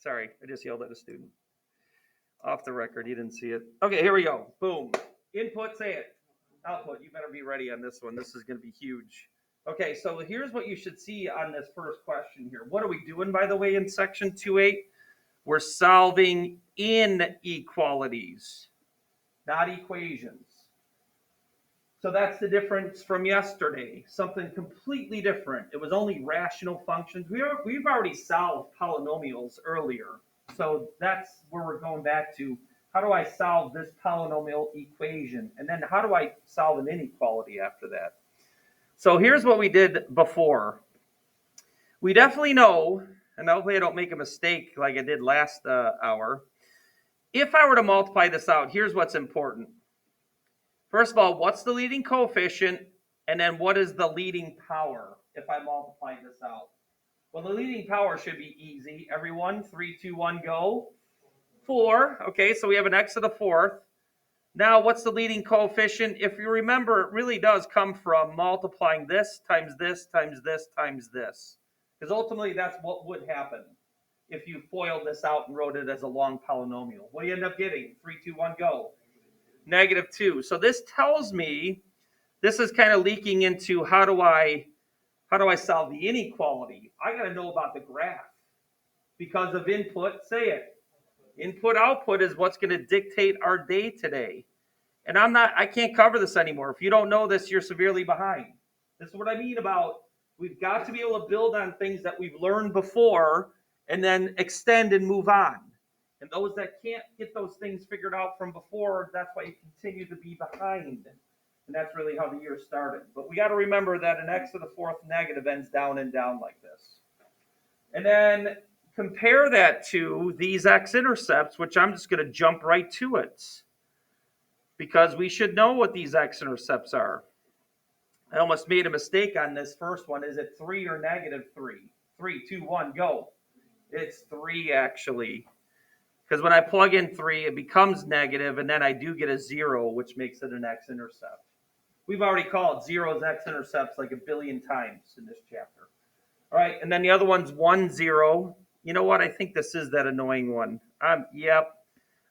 Sorry, I just yelled at a student. Off the record, you didn't see it. Okay, here we go. Boom. Input, say it. Output, you better be ready on this one. This is going to be huge. Okay, so here's what you should see on this first question here. What are we doing, by the way, in section 2.8? We're solving inequalities, not equations. So that's the difference from yesterday. Something completely different. It was only rational functions. We've already solved polynomials earlier. So that's where we're going back to. How do I solve this polynomial equation? And then how do I solve an inequality after that? So here's what we did before. We definitely know, and hopefully I don't make a mistake like I did last hour. If I were to multiply this out, here's what's important. First of all, what's the leading coefficient? And then what is the leading power if I multiply this out? Well, the leading power should be easy. Everyone, 3, 2, 1, go. 4. Okay, so we have an x to the fourth. Now, what's the leading coefficient? If you remember, it really does come from multiplying this times this times this times this. Because ultimately, that's what would happen if you FOILed this out and wrote it as a long polynomial. What do you end up getting? 3, 2, 1, go. -2. So this tells me, this is kind of leaking into how do I solve the inequality? I got to know about the graph because of input, say it. Input output is what's going to dictate our day today. And I can't cover this anymore. If you don't know this, you're severely behind. This is what I mean about we've got to be able to build on things that we've learned before and then extend and move on. And those that can't get those things figured out from before, that's why you continue to be behind. And that's really how the year started. But we got to remember that an x to the fourth negative ends down and down like this. And then compare that to these x-intercepts, which I'm just going to jump right to it. Because we should know what these x-intercepts are. I almost made a mistake on this first one. Is it 3 or -3? 3, 2, 1, go. It's 3 actually. Because when I plug in 3, it becomes negative, and then I do get a 0, which makes it an x-intercept. We've already called zeros x-intercepts like a billion times in this chapter. All right, and then the other one's 1, 0. You know what? I think this is that annoying one. I'm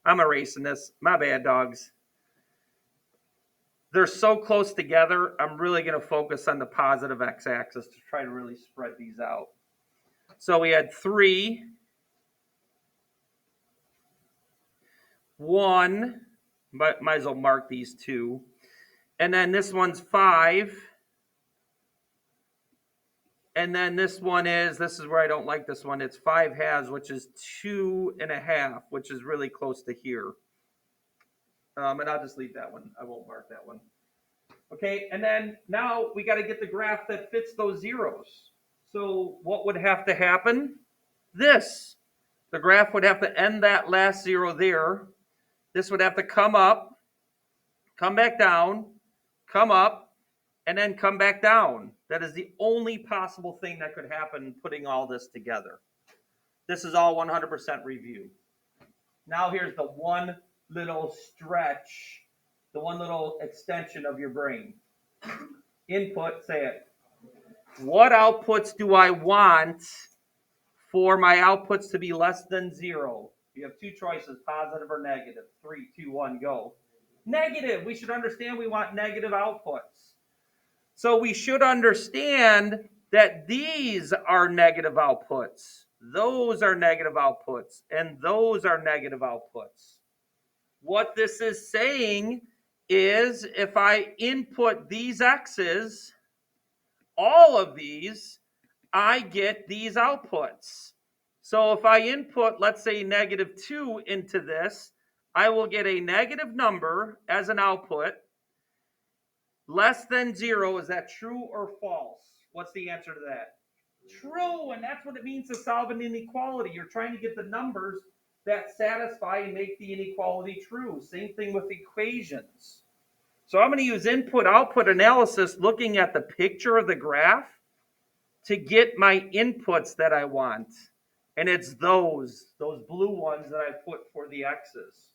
erasing this. My bad, dogs. They're so close together, I'm really going to focus on the positive x-axis to try to really spread these out. So we had 3, 1, but might as well mark these 2. And then this one's 5. And then this is where I don't like this one. It's 5/2, which is 2.5, which is really close to here. And I'll just leave that one. I won't mark that one. Okay, and then now we got to get the graph that fits those zeros. So what would have to happen? This. The graph would have to end that last 0 there. This would have to come up, come back down, come up, and then come back down. That is the only possible thing that could happen putting all this together. This is all 100% review. Now here's the one little stretch, the one little extension of your brain. Input, say it. What outputs do I want for my outputs to be less than 0? You have 2 choices, positive or negative. 3, 2, 1, go. Negative. We should understand we want negative outputs. So we should understand that these are negative outputs. Those are negative outputs. And those are negative outputs. What this is saying is if I input these x's, all of these, I get these outputs. So if I input, let's say, -2 into this, I will get a negative number as an output. Less than 0, is that true or false? What's the answer to that? True, and that's what it means to solve an inequality. You're trying to get the numbers that satisfy and make the inequality true. Same thing with equations. So I'm going to use input-output analysis looking at the picture of the graph to get my inputs that I want. And it's those blue ones that I put for the x's.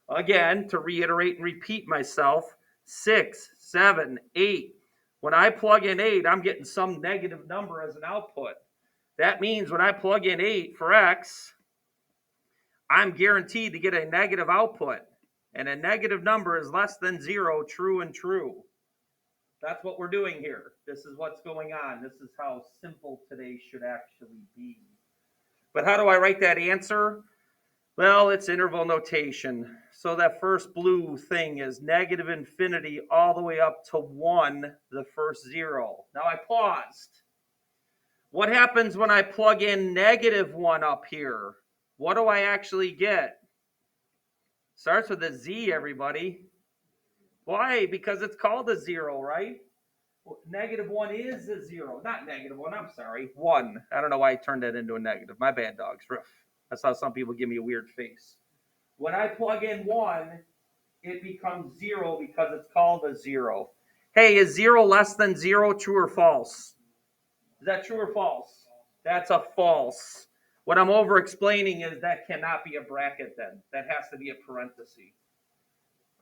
Again, to reiterate and repeat myself, 6, 7, 8. When I plug in 8, I'm getting some negative number as an output. That means when I plug in 8 for x, I'm guaranteed to get a negative output. And a negative number is less than 0, true and true. That's what we're doing here. This is what's going on. This is how simple today should actually be. But how do I write that answer? Well, it's interval notation. So that first blue thing is negative infinity all the way up to 1, the first 0. Now I paused. What happens when I plug in negative 1 up here? What do I actually get? Starts with a Z, everybody. Why? Because it's called a 0, right? Well, negative 1 is a 0. Not negative 1, I'm sorry. 1. I don't know why I turned that into a negative. My bad, dogs. That's how some people give me a weird face. When I plug in 1, it becomes 0 because it's called a 0. Hey, is 0 less than 0, true or false? Is that true or false? That's a false. What I'm over explaining is that cannot be a bracket then. That has to be a parenthesis.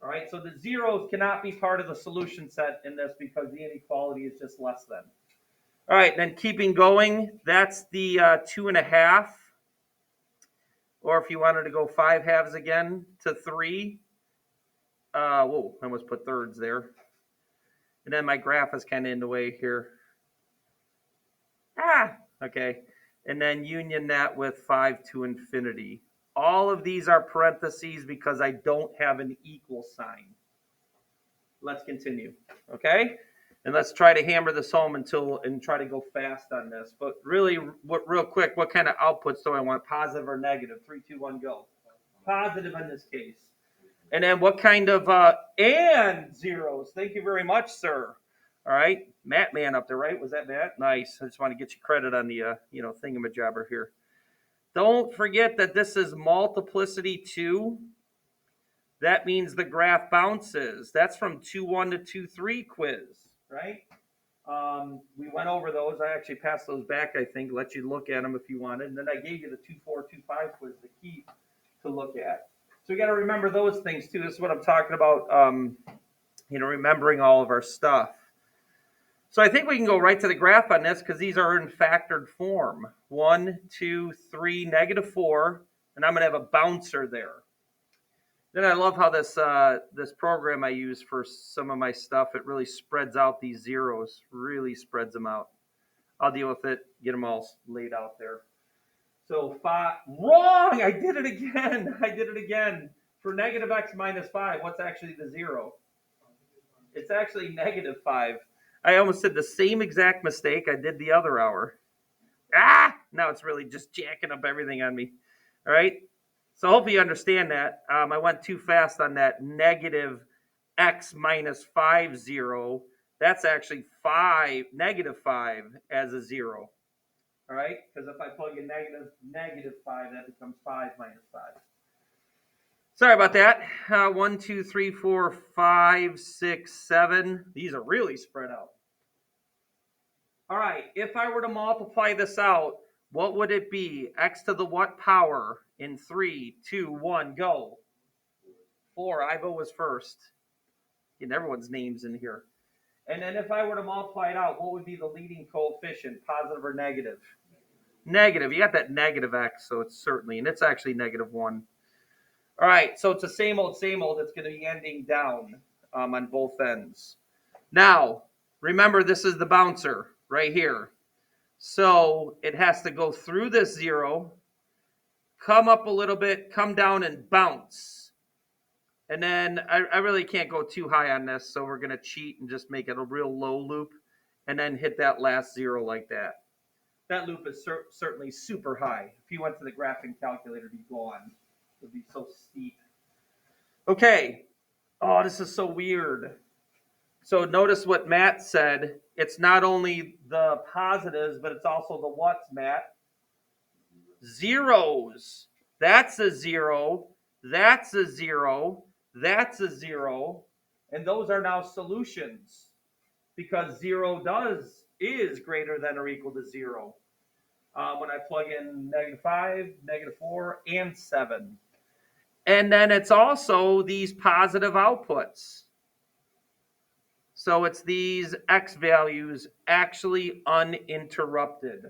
All right, so the zeros cannot be part of the solution set in this because the inequality is just less than. All right, then keeping going, that's the 2.5. Or if you wanted to go 5 halves again to 3. Whoa, I almost put thirds there. And then my graph is kind of in the way here. Okay. And then union that with 5 to infinity. All of these are parentheses because I don't have an equal sign. Let's continue, okay? And let's try to hammer this home and try to go fast on this. But really, real quick, what kind of outputs do I want? Positive or negative? 3, 2, 1, go. Positive in this case. And then what kind of and zeros? Thank you very much, sir. All right, Matt Man up there, right? Was that Matt? Nice. I just want to get you credit on the thingamajabber here. Don't forget that this is multiplicity 2. That means the graph bounces. That's from 2-1 to 2-3 quiz, right? We went over those. I actually passed those back, I think, let you look at them if you wanted. And then I gave you the 2-4, 2-5 quiz to keep to look at. So we got to remember those things too. This is what I'm talking about, remembering all of our stuff. So I think we can go right to the graph on this because these are in factored form. 1, 2, 3, negative 4, and I'm going to have a bouncer there. Then I love how this program I use for some of my stuff, it really spreads out these zeros, really spreads them out. I'll deal with it, get them all laid out there. So 5, wrong, I did it again. For negative x minus 5, what's actually the 0? It's actually negative 5. I almost did the same exact mistake I did the other hour. Now it's really just jacking up everything on me. All right. So hopefully you understand that. I went too fast on that negative x minus 5 0. That's actually negative 5 as a 0. All right. Because if I plug in negative 5, that becomes 5 minus 5. Sorry about that. 1, 2, 3, 4, 5, 6, 7. These are really spread out. All right. If I were to multiply this out, what would it be? X to the what power? In 3, 2, 1, go. 4. Ivo was first. Getting everyone's names in here. And then if I were to multiply it out, what would be the leading coefficient? Positive or negative? Negative. You got that negative x, so it's certainly, and it's actually negative 1. All right, so it's the same old. It's going to be ending down on both ends. Now, remember, this is the bouncer right here. So it has to go through this 0, come up a little bit, come down and bounce. And then I really can't go too high on this, so we're going to cheat and just make it a real low loop and then hit that last 0 like that. That loop is certainly super high. If you went to the graphing calculator, it'd be gone. It would be so steep. Okay. Oh, this is so weird. So notice what Matt said. It's not only the positives, but it's also the what's, Matt? Zeros. That's a 0. That's a 0. That's a 0. And those are now solutions because 0 is greater than or equal to 0. When I plug in negative 5, negative 4, and 7. And then it's also these positive outputs. So it's these x values actually uninterrupted.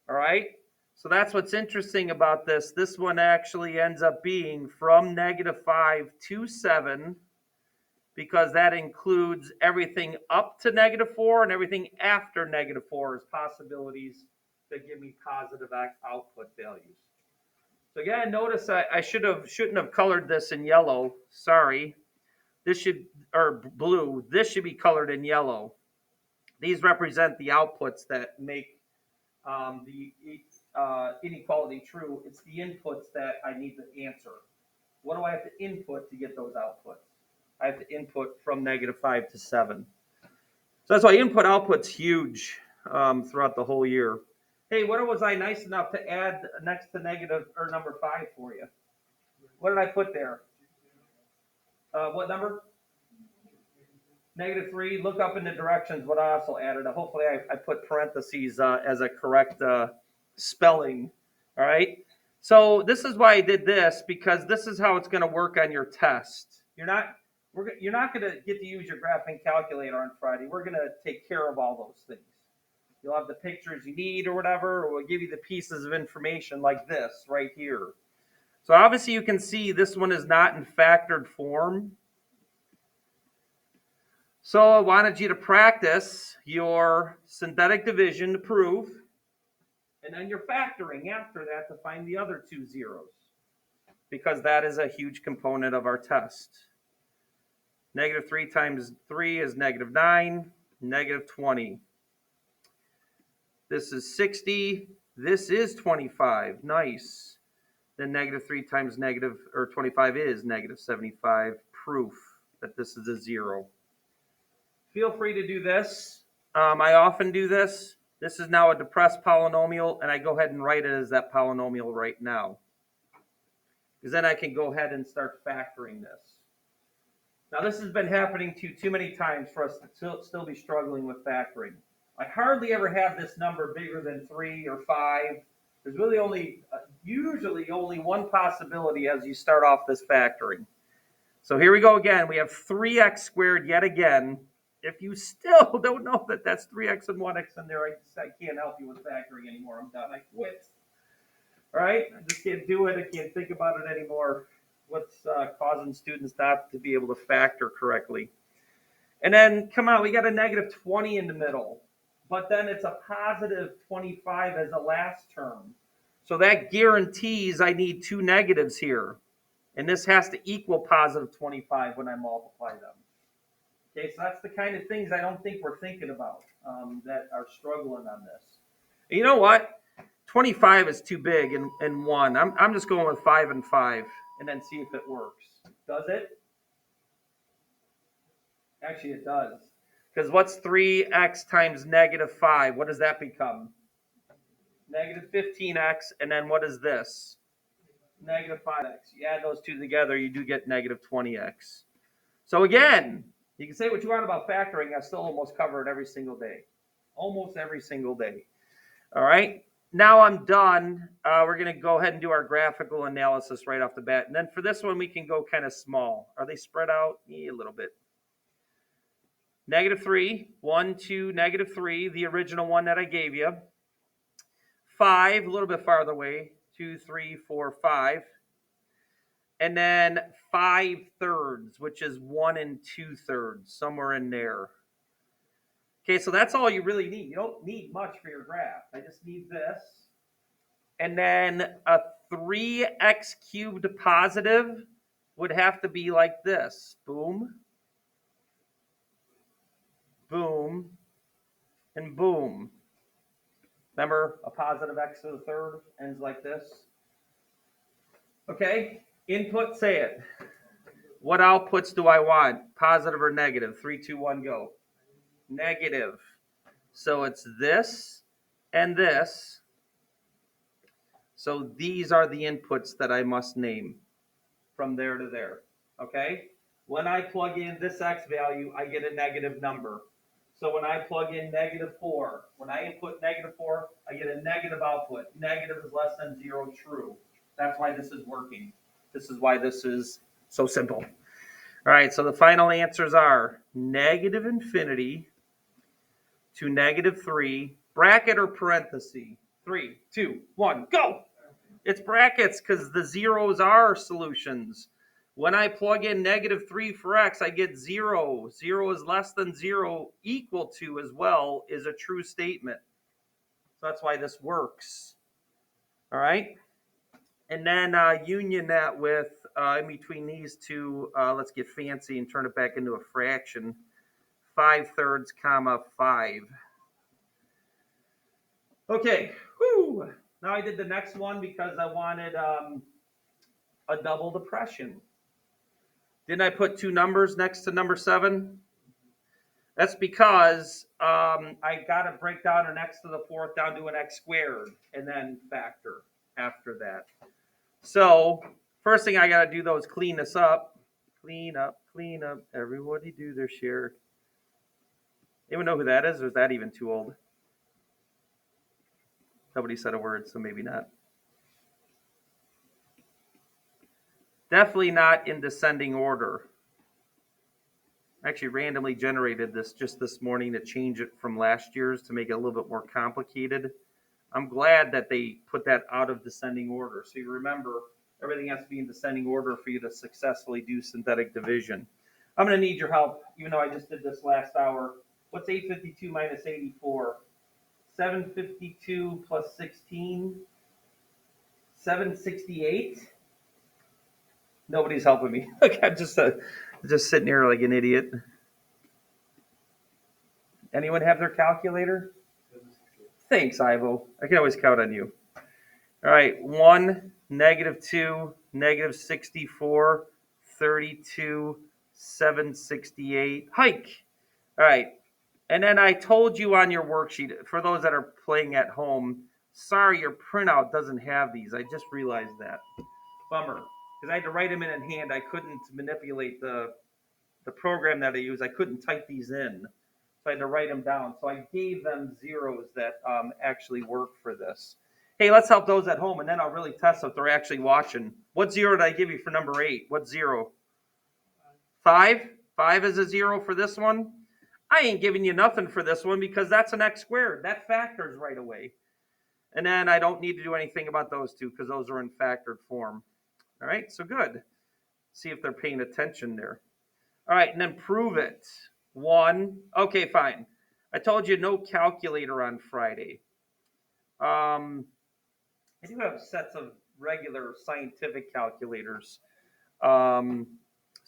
All right? So that's what's interesting about this. This one actually ends up being from -5 to 7, because that includes everything up to -4 and everything after -4 as possibilities that give me positive output values. So again, notice I shouldn't have colored this in yellow. Sorry. This should, or blue. This should be colored in yellow. These represent the outputs that make the inequality true. It's the inputs that I need to answer. What do I have to input to get those outputs? I have to input from -5 to 7. So that's why input output's huge throughout the whole year. Hey, what was I nice enough to add next to negative or number 5 for you? What did I put there? What number? -3. Look up in the directions what I also added. Hopefully I put parentheses as a correct spelling. All right. So this is why I did this, because this is how it's going to work on your test. You're not going to get to use your graphing calculator on Friday. We're going to take care of all those things. You'll have the pictures you need or whatever, or we'll give you the pieces of information like this right here. So obviously you can see this one is not in factored form. So I wanted you to practice your synthetic division to prove, and then your factoring after that to find the other two zeros, because that is a huge component of our test. -3 times 3 is -9, -20. This is 60. This is 25. Nice. Then -3 times 25 is -75. Proof that this is a zero. Feel free to do this. I often do this. This is now a depressed polynomial, and I go ahead and write it as that polynomial right now. Because then I can go ahead and start factoring this. Now, this has been happening too many times for us to still be struggling with factoring. I hardly ever have this number bigger than 3 or 5. There's really usually only one possibility as you start off this factoring. So here we go again. We have 3x squared yet again. If you still don't know that that's 3x and 1x in there, I can't help you with factoring anymore. I'm done. I quit. All right? I just can't do it. I can't think about it anymore. What's causing students not to be able to factor correctly? And then, come on, we got a -20 in the middle. But then it's a positive 25 as the last term. So that guarantees I need two negatives here. And this has to equal positive 25 when I multiply them. Okay, so that's the kind of things I don't think we're thinking about that are struggling on this. You know what? 25 is too big in 1. I'm just going with 5 and 5 and then see if it works. Does it? Actually, it does. Because what's 3x times -5? What does that become? -15x, and then what is this? -5x. You add those two together, you do get -20x. So again, you can say what you want about factoring. I still almost cover it every single day. Almost every single day. All right. Now I'm done. We're going to go ahead and do our graphical analysis right off the bat. And then for this one, we can go kind of small. Are they spread out? Yeah, a little bit. -3, 1, 2, -3, the original one that I gave you. 5, a little bit farther away. 2, 3, 4, 5. And then 5/3, which is 1 2/3, somewhere in there. Okay, so that's all you really need. You don't need much for your graph. I just need this. And then a 3x cubed positive would have to be like this. Boom, boom, and boom. Remember, a positive x to the third ends like this. Okay, input, say it. What outputs do I want? Positive or negative? 3, 2, 1, go. Negative. So it's this and this. So these are the inputs that I must name from there to there. Okay? When I plug in this x value, I get a negative number. So when I plug in -4, when I input -4, I get a negative output. Negative is less than 0, true. That's why this is working. This is why this is so simple. All right, so the final answers are -infinity to -3, bracket or parenthesis. 3, 2, 1, go. It's brackets because the zeros are solutions. When I plug in -3 for x, I get 0. 0 is less than 0 equal to as well is a true statement. So that's why this works. All right. And then union that with, in between these two, let's get fancy and turn it back into a fraction. 5/3, comma 5. Okay. Whew. Now I did the next one because I wanted a double depression. Didn't I put two numbers next to number 7? That's because I got to break down an x to the 4th down to an x squared and then factor after that. So first thing I got to do though is clean this up. Clean up, clean up. Everybody do their share. Anyone know who that is, or is that even too old? Nobody said a word, so maybe not. Definitely not in descending order. I actually randomly generated this just this morning to change it from last year's to make it a little bit more complicated. I'm glad that they put that out of descending order. So you remember, everything has to be in descending order for you to successfully do synthetic division. I'm going to need your help, even though I just did this last hour. What's 852 minus 84? 752 plus 16? 768? Nobody's helping me. I'm just sitting here like an idiot. Anyone have their calculator? Thanks, Ivo. I can always count on you. All right, 1, -2, -64, 32, 768. Hike. All right. And then I told you on your worksheet, for those that are playing at home, sorry, your printout doesn't have these. I just realized that. Bummer. Because I had to write them in hand. I couldn't manipulate the program that I use. I couldn't type these in. So I had to write them down. So I gave them zeros that actually work for this. Hey, let's help those at home, and then I'll really test if they're actually watching. What 0 did I give you for number 8? What 0? 5? 5 is a 0 for this one? I ain't giving you nothing for this one because that's an x squared. That factors right away. And then I don't need to do anything about those two because those are in factored form. All right, so good. See if they're paying attention there. All right, and then prove it. 1. Okay, fine. I told you no calculator on Friday. I do have sets of regular scientific calculators. So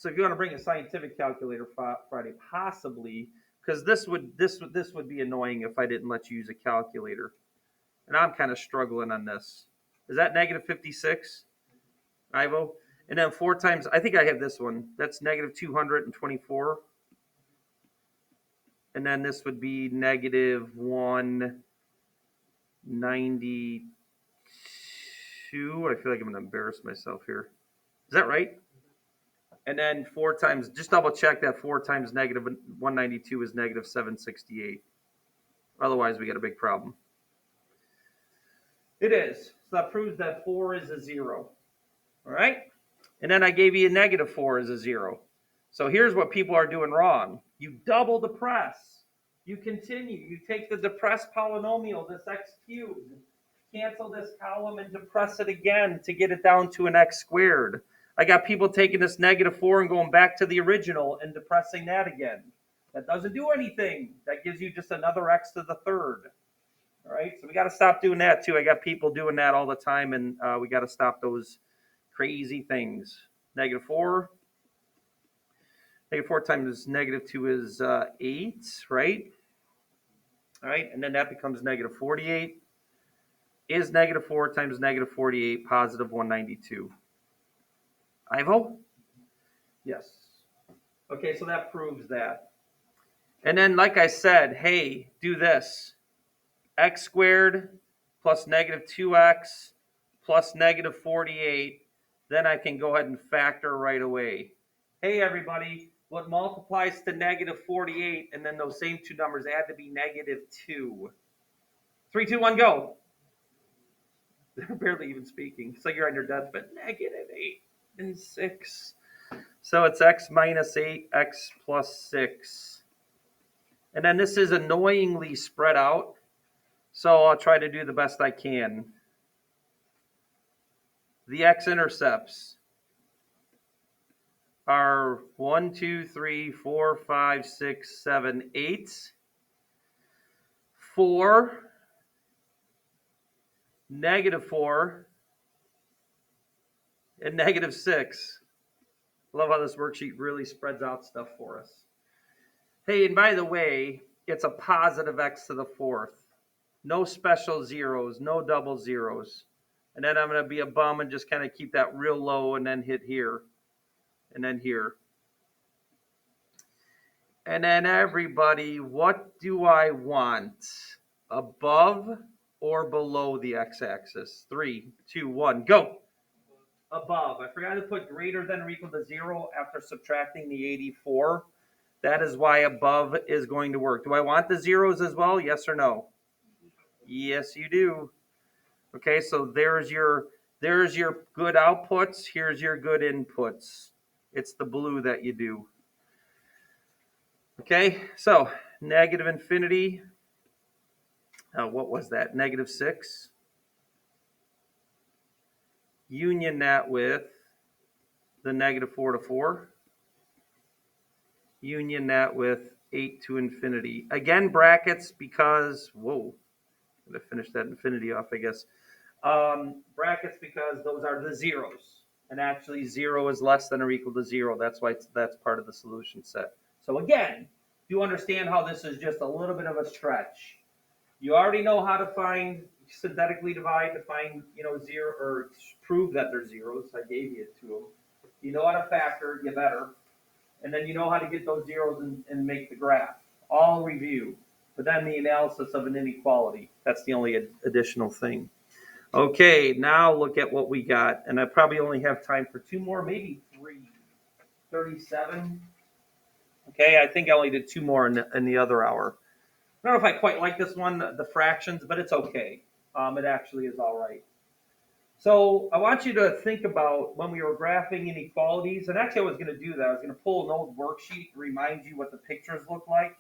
if you want to bring a scientific calculator Friday, possibly, because this would be annoying if I didn't let you use a calculator. And I'm kind of struggling on this. Is that -56, Ivo? And then 4 times, I think I have this one. That's -224. And then this would be -192. I feel like I'm going to embarrass myself here. Is that right? And then 4 times, just double check that 4 times -192 is -768. Otherwise, we got a big problem. It is. So that proves that 4 is a 0. All right? And then I gave you a -4 is a 0. So here's what people are doing wrong. You double depress. You continue. You take the depressed polynomial, this x cubed, cancel this column and depress it again to get it down to an x squared. I got people taking this -4 and going back to the original and depressing that again. That doesn't do anything. That gives you just another x to the 3rd. All right, so we got to stop doing that too. I got people doing that all the time, and we got to stop those crazy things. -4. -4 times -2 is 8, right? All right, and then that becomes -48. Is -4 times -48 positive 192? Ivo? Yes. Okay, so that proves that. And then, like I said, hey, do this. X squared plus -2x plus -48. Then I can go ahead and factor right away. Hey, everybody, what multiplies to -48, and then those same two numbers add to be -2. 3, 2, 1, go. They're barely even speaking. It's like you're on your deathbed. -8 and 6. So it's x minus 8, x plus 6. And then this is annoyingly spread out. So I'll try to do the best I can. The x-intercepts are 1, 2, 3, 4, 5, 6, 7, 8, 4, -4, and -6. Love how this worksheet really spreads out stuff for us. Hey, and by the way, it's a positive x to the fourth. No special zeros, no double zeros. And then I'm going to be a bum and just kind of keep that real low and then hit here and then here. And then everybody, what do I want? Above or below the x-axis? 3, 2, 1, go. Above. I forgot to put greater than or equal to 0 after subtracting the 84. That is why above is going to work. Do I want the zeros as well? Yes or no? Yes, you do. Okay, so there's your good outputs. Here's your good inputs. It's the blue that you do. Okay, so negative infinity. What was that? -6. Union that with the -4 to 4. Union that with 8 to infinity. Again, brackets because, whoa, I'm going to finish that infinity off, I guess. Brackets because those are the zeros. And actually 0 is less than or equal to 0. That's why that's part of the solution set. So again, do you understand how this is just a little bit of a stretch? You already know how to find synthetically divide to find, zero or prove that they're zeros. I gave you to them. You know how to factor, you better. And then you know how to get those zeros and make the graph. All review. But then the analysis of an inequality. That's the only additional thing. Okay, now look at what we got. And I probably only have time for 2 more, maybe 3. 37. Okay, I think I only did 2 more in the other hour. I don't know if I quite like this one, the fractions, but it's okay. It actually is all right. So I want you to think about when we were graphing inequalities, and actually I was going to do that. I was going to pull an old worksheet to remind you what the pictures look like.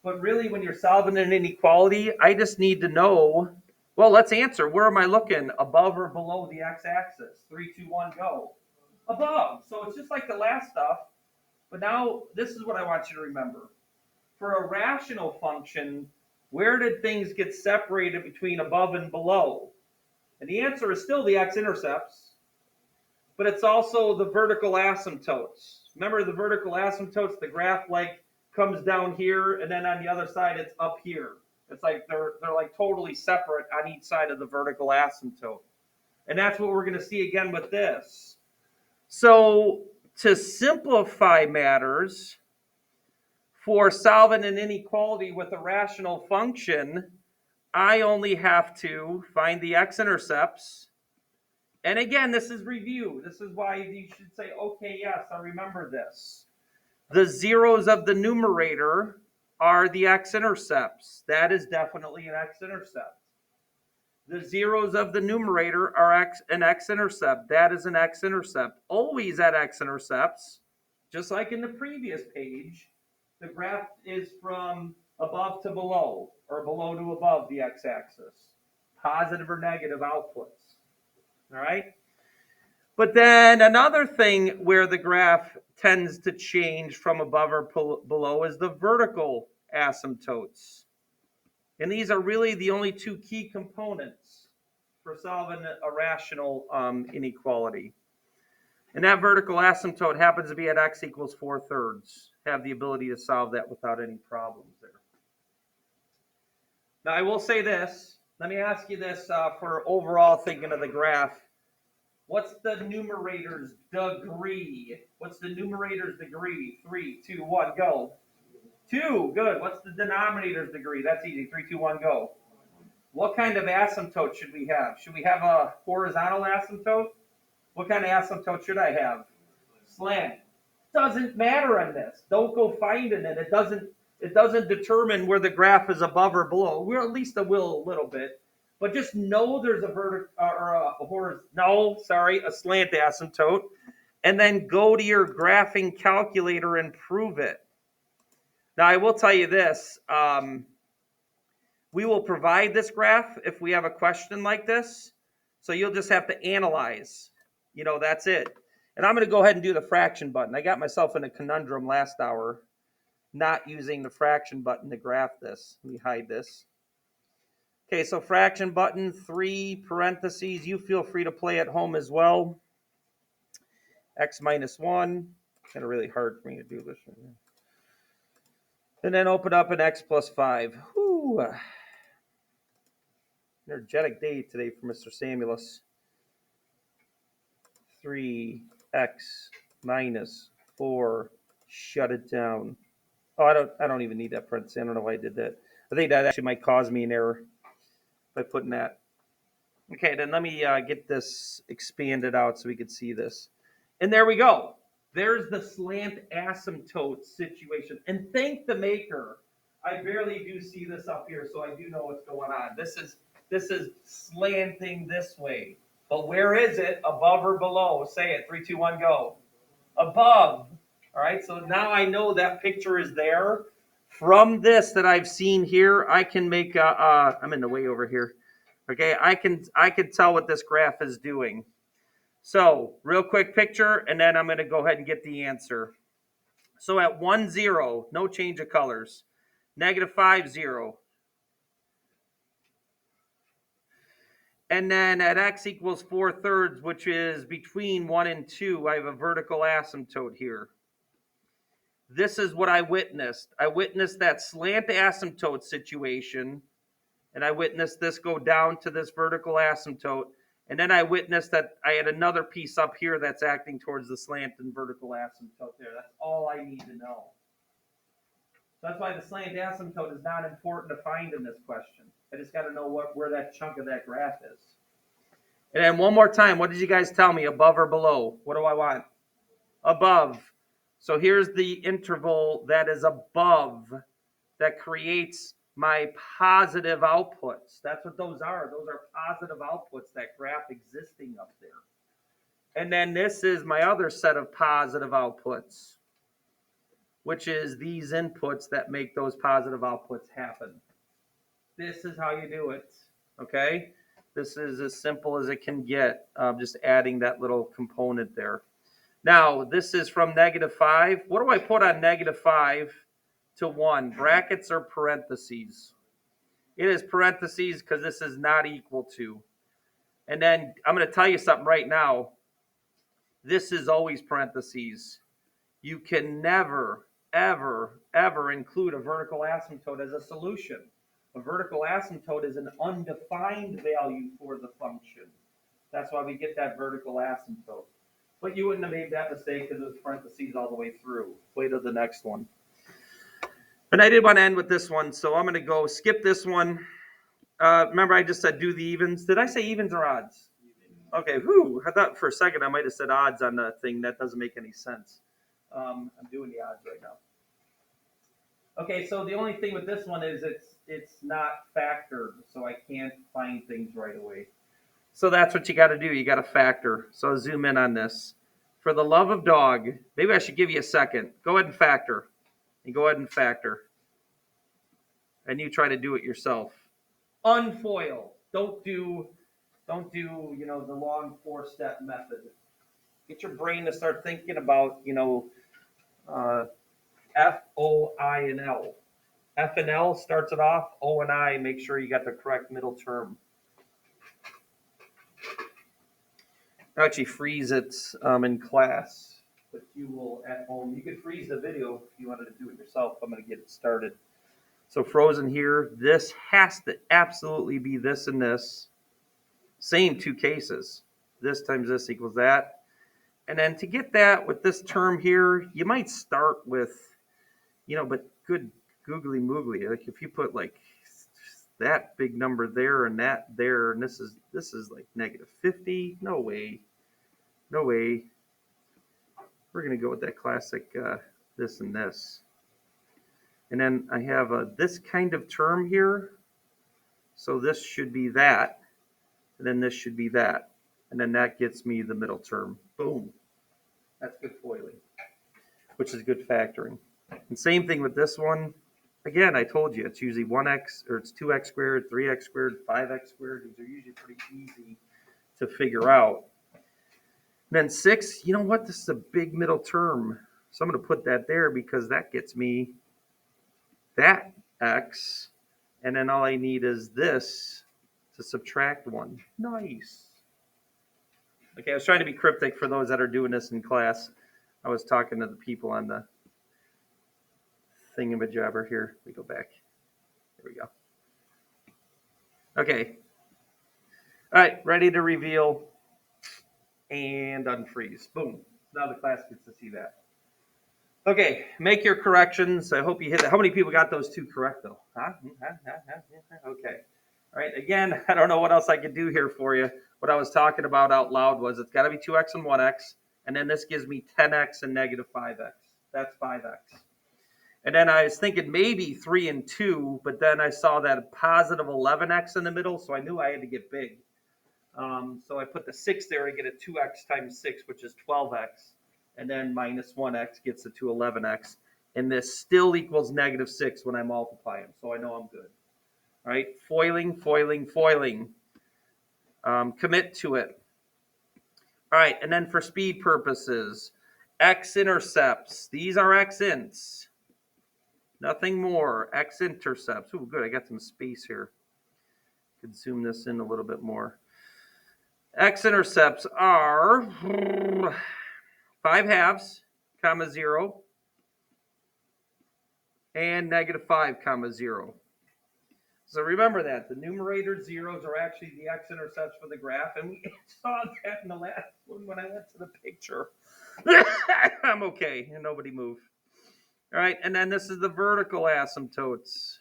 But really, when you're solving an inequality, I just need to know, well, let's answer. Where am I looking? Above or below the x-axis? 3, 2, 1, go. Above. So it's just like the last stuff. But now this is what I want you to remember. For a rational function, where did things get separated between above and below? And the answer is still the x-intercepts, but it's also the vertical asymptotes. Remember the vertical asymptotes, the graph comes down here, and then on the other side it's up here. It's like they're like totally separate on each side of the vertical asymptote. And that's what we're going to see again with this. So to simplify matters, for solving an inequality with a rational function, I only have to find the x-intercepts. And again, this is review. This is why you should say, okay, yes, I remember this. The zeros of the numerator are the x-intercepts. That is definitely an x-intercept. The zeros of the numerator are an x-intercept. That is an x-intercept. Always at x-intercepts, just like in the previous page, the graph is from above to below, or below to above the x-axis. Positive or negative outputs. All right? But then another thing where the graph tends to change from above or below is the vertical asymptotes. And these are really the only 2 key components for solving a rational inequality. And that vertical asymptote happens to be at x equals 4/3. Have the ability to solve that without any problems there. Now, I will say this. Let me ask you this for overall thinking of the graph. What's the numerator's degree? What's the numerator's degree? 3, 2, 1, go. 2, good. What's the denominator's degree? That's easy. 3, 2, 1, go. What kind of asymptote should we have? Should we have a horizontal asymptote? What kind of asymptote should I have? Slant. Doesn't matter on this. Don't go finding it. It doesn't determine where the graph is above or below. We're at least a little bit. But just know there's a slant asymptote, and then go to your graphing calculator and prove it. Now, I will tell you this. We will provide this graph if we have a question like this. So you'll just have to analyze. That's it. And I'm going to go ahead and do the fraction button. I got myself in a conundrum last hour, not using the fraction button to graph this. Let me hide this. Okay, so fraction button, 3 parentheses. You feel free to play at home as well. X minus 1. Kind of really hard for me to do this. And then open up an X plus 5. Whew. Energetic day today for Mr. Samulus. 3x minus 4. Shut it down. Oh, I don't even need that parenthesis. I don't know why I did that. I think that actually might cause me an error by putting that. Okay, then let me get this expanded out so we can see this. And there we go. There's the slant asymptote situation. And thank the maker. I barely do see this up here, so I do know what's going on. This is slanting this way. But where is it? Above or below? Say it. 3, 2, 1, go. Above. All right, so now I know that picture is there. From this that I've seen here, I can make I'm in the way over here. Okay, I can tell what this graph is doing. So, real quick picture, and then I'm going to go ahead and get the answer. So at 1, 0, no change of colors. -5, 0. And then at x equals 4/3, which is between 1 and 2, I have a vertical asymptote here. This is what I witnessed. I witnessed that slant asymptote situation, and I witnessed this go down to this vertical asymptote. And then I witnessed that I had another piece up here that's acting towards the slant and vertical asymptote there. That's all I need to know. So that's why the slant asymptote is not important to find in this question. I just got to know where that chunk of that graph is. And then one more time, what did you guys tell me, above or below? What do I want? Above. So here's the interval that is above that creates my positive outputs. That's what those are. Those are positive outputs, that graph existing up there. And then this is my other set of positive outputs, which is these inputs that make those positive outputs happen. This is how you do it, okay? This is as simple as it can get, just adding that little component there. Now, this is from -5. What do I put on -5 to 1? Brackets or parentheses? It is parentheses because this is not equal to. And then I'm going to tell you something right now. This is always parentheses. You can never, ever, ever include a vertical asymptote as a solution. A vertical asymptote is an undefined value for the function. That's why we get that vertical asymptote. But you wouldn't have made that mistake because it was parentheses all the way through. Wait till the next one. And I did want to end with this one, so I'm going to go skip this one. Remember, I just said do the evens. Did I say evens or odds? Okay, whew. I thought for a second I might have said odds on the thing. That doesn't make any sense. I'm doing the odds right now. Okay, so the only thing with this one is it's not factored, so I can't find things right away. So that's what you got to do. You got to factor. So I'll zoom in on this. For the love of dog, maybe I should give you a second. Go ahead and factor. And go ahead and factor. And you try to do it yourself. Unfoil. Don't do the long 4-step method. Get your brain to start thinking about, F, O, I, and L. F and L starts it off. O and I, make sure you got the correct middle term. I actually freeze it in class, but you will at home. You could freeze the video if you wanted to do it yourself. I'm going to get it started. So frozen here. This has to absolutely be this and this. Same 2 cases. This times this equals that. And then to get that with this term here, you might start with, but good googly moogly. Like if you put like that big number there and that there, and this is like -50. No way. We're gonna go with that classic this and this. And then I have this kind of term here. So this should be that. And then this should be that. And then that gets me the middle term. Boom. That's good foiling, which is good factoring. And same thing with this one. Again, I told you, it's usually 1x, or it's 2x squared, 3x squared, 5x squared. These are usually pretty easy to figure out. And then 6, you know what? This is a big middle term. So I'm going to put that there because that gets me that x. And then all I need is this to subtract 1. Nice. Okay, I was trying to be cryptic for those that are doing this in class. I was talking to the people on the thingamajabber here. We go back. There we go. Okay. All right, ready to reveal and unfreeze. Boom. Now the class gets to see that. Okay, make your corrections. I hope you hit that. How many people got those 2 correct, though? Huh? Okay. All right, again, I don't know what else I could do here for you. What I was talking about out loud was it's got to be 2x and 1x, and then this gives me 10x and negative 5x. That's 5x. And then I was thinking maybe 3 and 2, but then I saw that positive 11x in the middle, so I knew I had to get big. So I put the 6 there and get a 2x times 6, which is 12x. And then minus 1x gets it to 11x. And this still equals negative 6 when I multiply them. So I know I'm good. All right, foiling, foiling, foiling. Commit to it. All right, and then for speed purposes, x-intercepts. These are x-ints. Nothing more. X-intercepts. Ooh, good. I got some space here. Could zoom this in a little bit more. X-intercepts are 5 halves, comma 0, and negative 5, comma 0. So remember that. The numerator zeros are actually the x-intercepts for the graph, and we saw that in the last one when I went to the picture. I'm okay, and nobody moved. All right, and then this is the vertical asymptotes.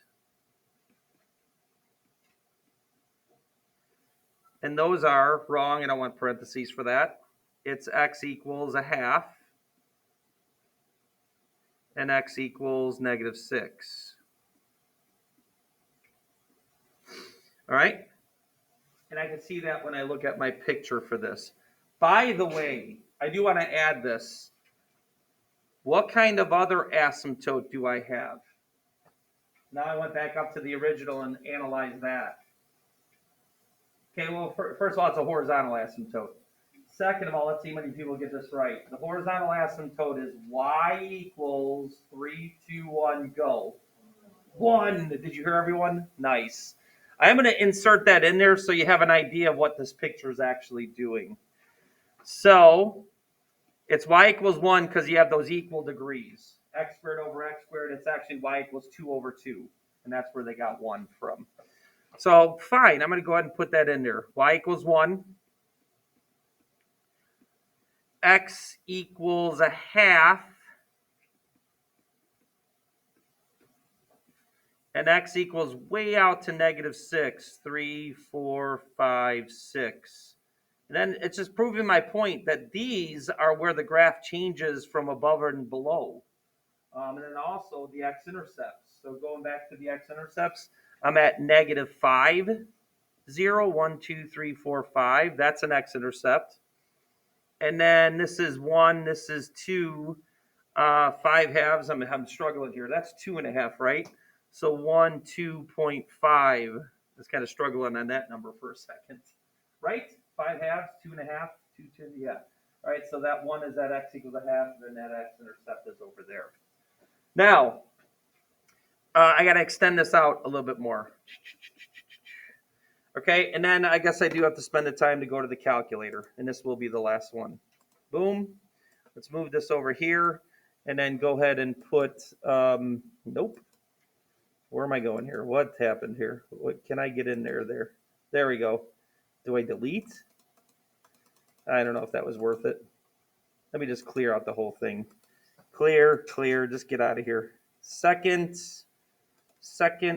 And those are wrong. I don't want parentheses for that. It's x equals a half, and x equals negative 6. All right? And I can see that when I look at my picture for this. By the way, I do want to add this. What kind of other asymptote do I have? Now I went back up to the original and analyzed that. Okay, well, first of all, it's a horizontal asymptote. Second of all, let's see how many people get this right. The horizontal asymptote is y equals 3, 2, 1, go. 1. Did you hear everyone? Nice. I'm going to insert that in there so you have an idea of what this picture is actually doing. So it's y equals 1 because you have those equal degrees. X squared over x squared, it's actually y equals 2 over 2. And that's where they got 1 from. So fine, I'm going to go ahead and put that in there. Y equals 1. X equals a half. And x equals way out to negative 6. 3, 4, 5, 6. And then it's just proving my point that these are where the graph changes from above and below. And then also the x-intercepts. So going back to the x-intercepts, I'm at negative 5, 0, 1, 2, 3, 4, 5. That's an x-intercept. And then this is 1, this is 2, 5 halves. I'm struggling here. That's 2.5, right? So 1, 2.5. I was kind of struggling on that number for a second. Right? 5 halves, 2.5, 2, 2, yeah. All right, so that 1 is that x equals a half, and then that x-intercept is over there. Now, I got to extend this out a little bit more. Okay, and then I guess I do have to spend the time to go to the calculator, and this will be the last one. Boom. Let's move this over here, and then go ahead and put, nope. Where am I going here? What happened here? What can I get in there? There we go. Do I delete? I don't know if that was worth it. Let me just clear out the whole thing. Clear, just get out of here. Second,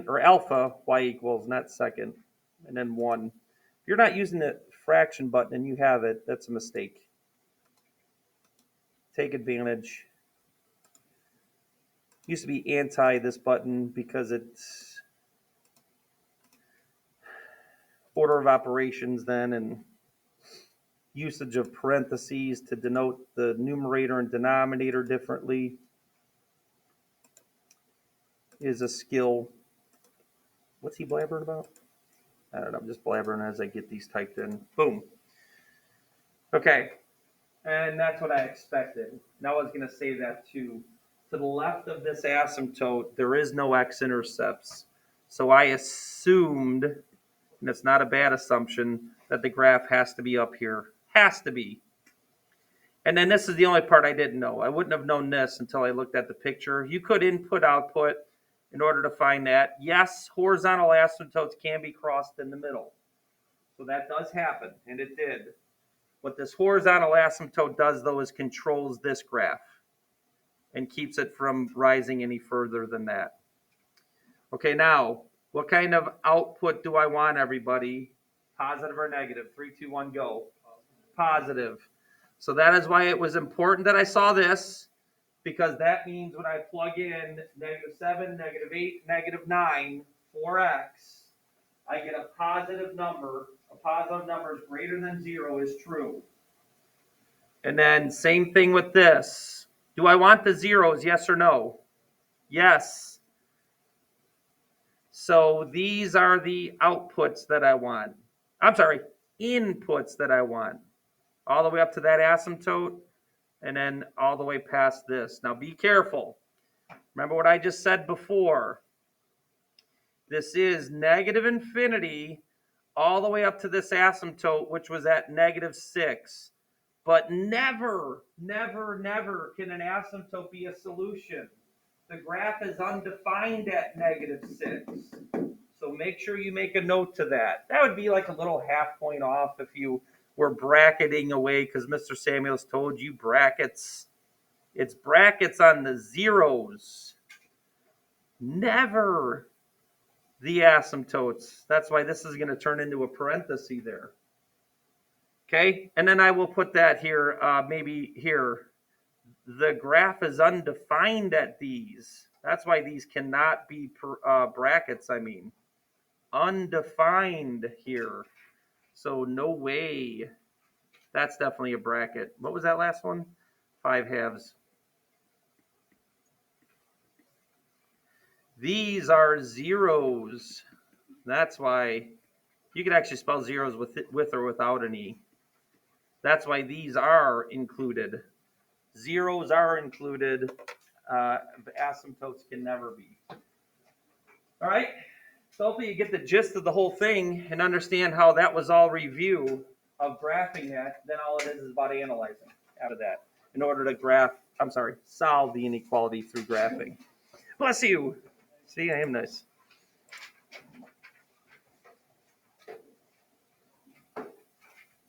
or alpha, y equals, not second, and then 1. If you're not using the fraction button and you have it, that's a mistake. Take advantage. Used to be anti this button because it's order of operations then, and usage of parentheses to denote the numerator and denominator differently. is a skill. What's he blabbering about? I don't know. I'm just blabbering as I get these typed in. Boom. Okay. And that's what I expected. And I was going to say that too. To the left of this asymptote, there is no x-intercepts. So I assumed, and it's not a bad assumption, that the graph has to be up here. Has to be. And then this is the only part I didn't know. I wouldn't have known this until I looked at the picture. You could input output in order to find that. Yes, horizontal asymptotes can be crossed in the middle. So that does happen, and it did. What this horizontal asymptote does, though, is controls this graph and keeps it from rising any further than that. Okay, now, what kind of output do I want, everybody? Positive or negative? 3, 2, 1, go. Positive. So that is why it was important that I saw this, because that means when I plug in -7, -8, -9, 4x, I get a positive number. A positive number is greater than 0 is true. And then same thing with this. Do I want the zeros, yes or no? Yes. So these are the outputs that I want. I'm sorry, inputs that I want. All the way up to that asymptote, and then all the way past this. Now be careful. Remember what I just said before. This is negative infinity all the way up to this asymptote, which was at -6. But never, never, never can an asymptote be a solution. The graph is undefined at -6. So make sure you make a note to that. That would be like a little half point off if you were bracketing away, because Mr. Samuels told you brackets. It's brackets on the zeros. Never the asymptotes. That's why this is going to turn into a parenthesis there. Okay, and then I will put that here, maybe here. The graph is undefined at these. That's why these cannot be brackets, I mean. Undefined here. So no way. That's definitely a bracket. What was that last one? 5 halves. These are zeros. That's why you could actually spell zeros with or without an E. That's why these are included. Zeros are included. Asymptotes can never be. All right. So hopefully you get the gist of the whole thing and understand how that was all review of graphing that. Then all it is about analyzing out of that in order to solve the inequality through graphing. Bless you. See, I am nice.